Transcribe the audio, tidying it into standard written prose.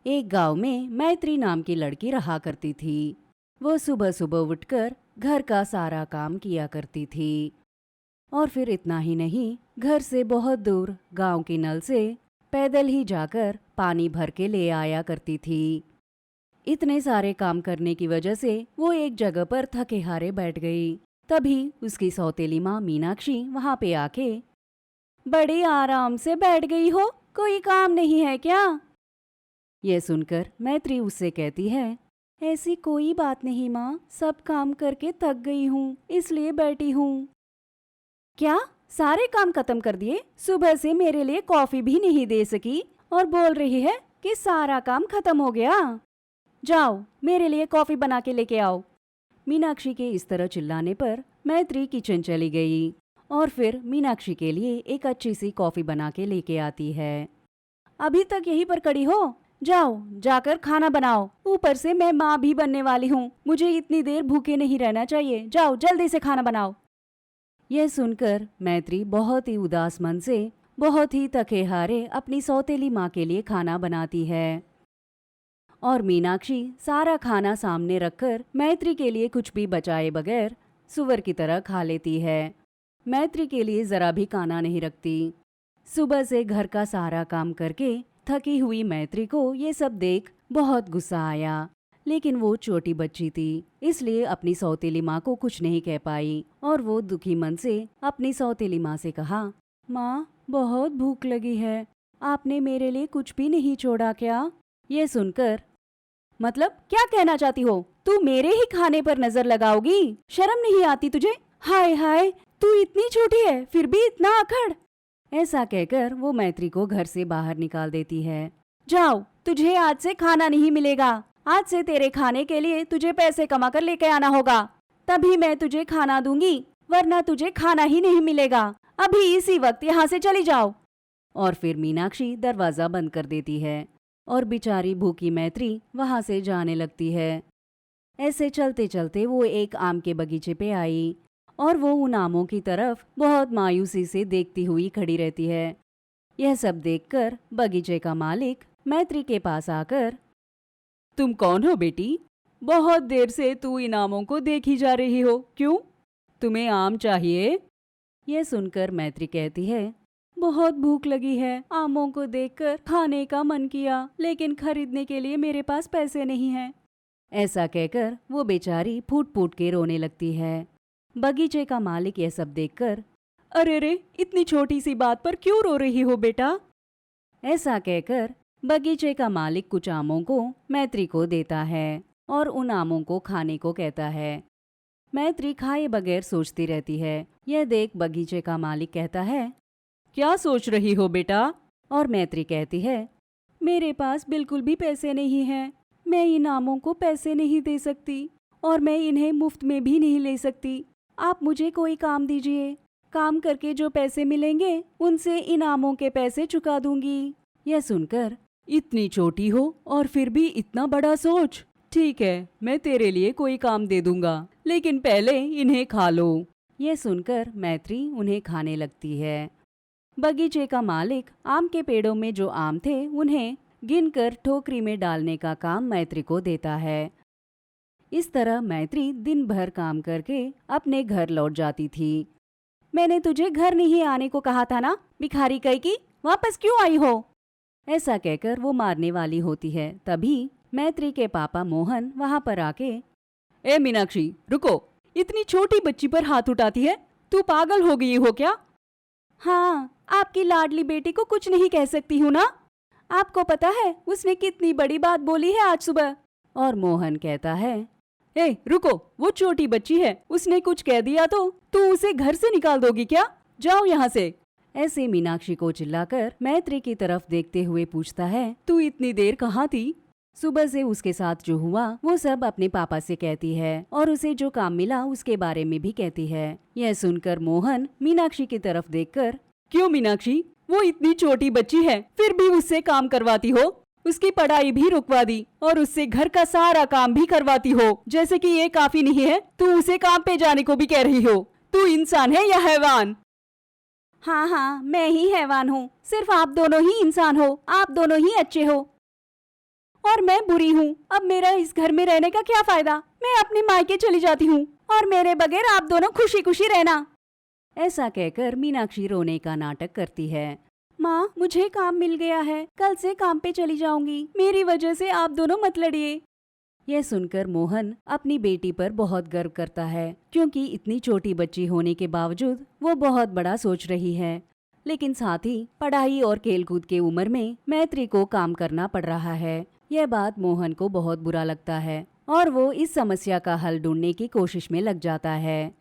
एक गांव में मैत्री नाम की लड़की रहा करती थी। वो सुबह सुबह उठकर घर का सारा काम किया करती थी और फिर इतना ही नहीं, घर से बहुत दूर गांव की नल से पैदल ही जाकर पानी भर के ले आया करती थी। इतने सारे काम करने की वजह से वो एक जगह पर थके हारे बैठ गई। तभी उसकी सौतेली माँ मीनाक्षी वहां पे आके, बड़ी आराम से बैठ गई हो, कोई काम नहीं है क्या? यह सुनकर मैत्री उससे कहती है, ऐसी कोई बात नहीं माँ, सब काम करके थक गई हूँ इसलिए बैठी हूँ। क्या सारे काम खत्म कर दिए? सुबह से मेरे लिए कॉफी भी नहीं दे सकी और बोल रही है कि सारा काम खत्म हो गया। जाओ मेरे लिए कॉफी बना के लेके आओ। मीनाक्षी के इस तरह चिल्लाने पर मैत्री किचन चली गई और फिर मीनाक्षी के लिए एक अच्छी सी कॉफी बना के लेके आती है। अभी तक यहीं पर खड़ी हो? जाओ जाकर खाना बनाओ। ऊपर से मैं माँ भी बनने वाली हूँ, मुझे इतनी देर भूखे नहीं रहना चाहिए। जाओ जल्दी से खाना बनाओ। यह सुनकर मैत्री बहुत ही उदास मन से, बहुत ही थके हारे अपनी सौतेली माँ के लिए खाना बनाती है और मीनाक्षी सारा खाना सामने रखकर मैत्री के लिए कुछ भी बचाए बगैर सुअर की तरह खा लेती है। मैत्री के लिए जरा भी खाना नहीं रखती। सुबह से घर का सारा काम करके थकी हुई मैत्री को ये सब देख बहुत गुस्सा आया, लेकिन वो छोटी बच्ची थी इसलिए अपनी सौतेली माँ को कुछ नहीं कह पाई और वो दुखी मन से अपनी सौतेली माँ से कहा, माँ बहुत भूख लगी है, आपने मेरे लिए कुछ भी नहीं छोड़ा क्या? ये सुनकर, मतलब क्या कहना चाहती हो? तू मेरे ही खाने पर नजर लगाओगी? शर्म नहीं आती तुझे? हाय हाय, तू इतनी छोटी है फिर भी इतना अकड़। ऐसा कहकर वो मैत्री को घर से बाहर निकाल देती है। जाओ, तुझे आज से खाना नहीं मिलेगा। आज से तेरे खाने के लिए तुझे पैसे कमा कर लेके आना होगा, तभी मैं तुझे खाना दूंगी, वरना तुझे खाना ही नहीं मिलेगा। अभी इसी वक्त यहाँ से चली जाओ। और फिर मीनाक्षी दरवाजा बंद कर देती है और बेचारी भूखी मैत्री वहां से जाने लगती है। ऐसे चलते चलते वो एक आम के बगीचे पे आई और वो उन आमों की तरफ बहुत मायूसी से देखती हुई खड़ी रहती है। यह सब देखकर बगीचे का मालिक मैत्री के पास आकर, तुम कौन हो बेटी? बहुत देर से तू इन आमों को देखी जा रही हो, क्यों? तुम्हें आम चाहिए? यह सुनकर मैत्री कहती है, बहुत भूख लगी है, आमों को देखकर खाने का मन किया, लेकिन खरीदने के लिए मेरे पास पैसे नहीं हैं। ऐसा कहकर वो बेचारी फूट फूट के रोने लगती है। बगीचे का मालिक यह सब देखकर, अरे रे, इतनी छोटी सी बात पर क्यों रो रही हो बेटा? ऐसा कहकर बगीचे का मालिक कुछ आमों को मैत्री को देता है और उन आमों को खाने को कहता है। मैत्री खाए बगैर सोचती रहती है। यह देख बगीचे का मालिक कहता है, क्या सोच रही हो बेटा? और मैत्री कहती है, मेरे पास बिल्कुल भी पैसे नहीं हैं, मैं इन आमों को पैसे नहीं दे सकती और मैं इन्हें मुफ्त में भी नहीं ले सकती। आप मुझे कोई काम दीजिए, काम करके जो पैसे मिलेंगे उनसे इन आमों के पैसे चुका दूंगी। यह सुनकर, इतनी छोटी हो और फिर भी इतना बड़ा सोच। ठीक है, मैं तेरे लिए कोई काम दे दूंगा, लेकिन पहले इन्हें खा लो। यह सुनकर मैत्री उन्हें खाने लगती है। बगीचे का मालिक आम के पेड़ों में जो आम थे उन्हें गिनकर टोकरी में डालने का काम मैत्री को देता है। इस तरह मैत्री दिन भर काम करके अपने घर लौट जाती थी। मैंने तुझे घर नहीं आने को कहा था ना, भिखारी कहीं की, वापस क्यों आई हो? ऐसा कहकर वो मारने वाली होती है। तभी मैत्री के पापा मोहन वहां पर आके, ए मीनाक्षी रुको, इतनी छोटी बच्ची पर हाथ उठाती है, तू पागल हो गई हो क्या? हाँ, आपकी लाडली बेटी को कुछ नहीं कह सकती हूँ ना? आपको पता है उसने कितनी बड़ी बात बोली है आज सुबह? और मोहन कहता है, ए रुको, वो छोटी बच्ची है, उसने कुछ कह दिया तो तू उसे घर से निकाल दोगी क्या? जाओ यहाँ से। ऐसे मीनाक्षी को चिल्लाकर मैत्री की तरफ देखते हुए पूछता है, तू इतनी देर कहाँ थी? सुबह से उसके साथ जो हुआ वो सब अपने पापा से कहती है और उसे जो काम मिला उसके बारे में भी कहती है। यह सुनकर मोहन मीनाक्षी की तरफ देखकर, क्यों मीनाक्षी, वो इतनी छोटी बच्ची है फिर भी उससे काम करवाती हो? उसकी पढ़ाई भी रुकवा दी और उससे घर का सारा काम भी करवाती हो। जैसे कि ये काफी नहीं है, तू उसे काम पे जाने को भी कह रही हो। तू इंसान है या हैवान? हाँ हाँ, मैं ही हैवान हूँ, सिर्फ आप दोनों ही इंसान हो, आप दोनों ही अच्छे हो। और मैं बुरी हूँ। अब मेरा इस घर में रहने का क्या फायदा? मैं अपने मायके चली जाती हूँ और मेरे बगैर आप दोनों खुशी खुशी रहना। ऐसा कहकर मीनाक्षी रोने का नाटक करती है। माँ, मुझे काम मिल गया है, कल से काम पे चली जाऊंगी। मेरी वजह से आप दोनों मत लड़िए। यह सुनकर मोहन अपनी बेटी पर बहुत गर्व करता है, क्योंकि इतनी छोटी बच्ची होने के बावजूद वो बहुत बड़ा सोच रही है। लेकिन साथ ही पढ़ाई और खेलकूद के उम्र में मैत्री को काम करना पड़ रहा है। यह बात मोहन को बहुत बुरा लगता है और वो इस समस्या का हल ढूंढने की कोशिश में लग जाता है।